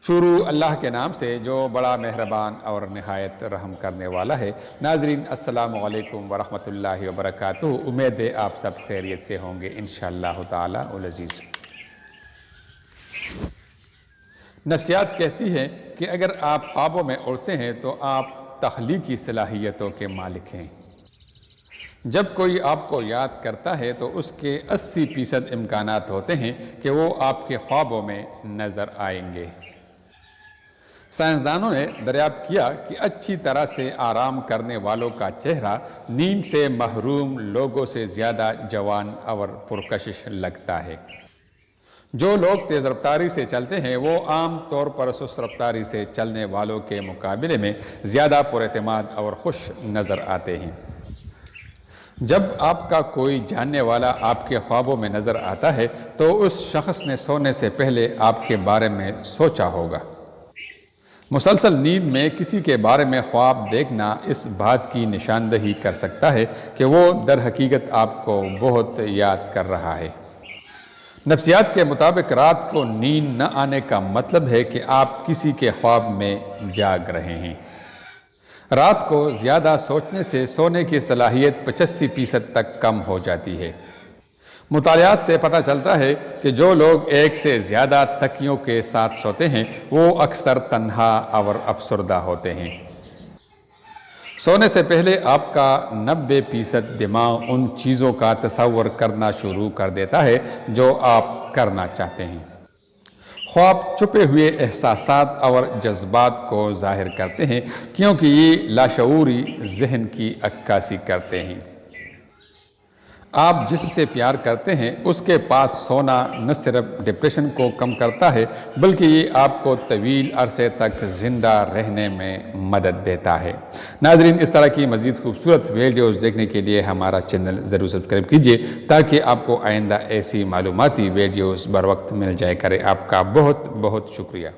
شروع اللہ کے نام سے جو بڑا مہربان اور نہایت رحم کرنے والا ہے۔ ناظرین السلام علیکم ورحمۃ اللہ وبرکاتہ۔ امید ہے آپ سب خیریت سے ہوں گے انشاءاللہ تعالی العزیز۔ نفسیات کہتی ہے کہ اگر آپ خوابوں میں اڑتے ہیں تو آپ تخلیقی صلاحیتوں کے مالک ہیں۔ جب کوئی آپ کو یاد کرتا ہے تو اس کے 80% امکانات ہوتے ہیں کہ وہ آپ کے خوابوں میں نظر آئیں گے۔ سائنسدانوں نے دریافت کیا کہ اچھی طرح سے آرام کرنے والوں کا چہرہ نیند سے محروم لوگوں سے زیادہ جوان اور پرکشش لگتا ہے۔ جو لوگ تیز رفتاری سے چلتے ہیں وہ عام طور پر سست رفتاری سے چلنے والوں کے مقابلے میں زیادہ پراعتماد اور خوش نظر آتے ہیں۔ جب آپ کا کوئی جاننے والا آپ کے خوابوں میں نظر آتا ہے تو اس شخص نے سونے سے پہلے آپ کے بارے میں سوچا ہوگا۔ مسلسل نیند میں کسی کے بارے میں خواب دیکھنا اس بات کی نشاندہی کر سکتا ہے کہ وہ در حقیقت آپ کو بہت یاد کر رہا ہے۔ نفسیات کے مطابق رات کو نیند نہ آنے کا مطلب ہے کہ آپ کسی کے خواب میں جاگ رہے ہیں۔ رات کو زیادہ سوچنے سے سونے کی صلاحیت 85% تک کم ہو جاتی ہے۔ مطالعات سے پتہ چلتا ہے کہ جو لوگ ایک سے زیادہ تکیوں کے ساتھ سوتے ہیں وہ اکثر تنہا اور افسردہ ہوتے ہیں۔ سونے سے پہلے آپ کا 90% دماغ ان چیزوں کا تصور کرنا شروع کر دیتا ہے جو آپ کرنا چاہتے ہیں۔ خواب چھپے ہوئے احساسات اور جذبات کو ظاہر کرتے ہیں کیونکہ یہ لاشعوری ذہن کی عکاسی کرتے ہیں۔ آپ جس سے پیار کرتے ہیں اس کے پاس سونا نہ صرف ڈپریشن کو کم کرتا ہے بلکہ یہ آپ کو طویل عرصے تک زندہ رہنے میں مدد دیتا ہے۔ ناظرین اس طرح کی مزید خوبصورت ویڈیوز دیکھنے کے لیے ہمارا چینل ضرور سبسکرائب کیجیے تاکہ آپ کو آئندہ ایسی معلوماتی ویڈیوز بر وقت مل جائے کرے۔ آپ کا بہت بہت شکریہ۔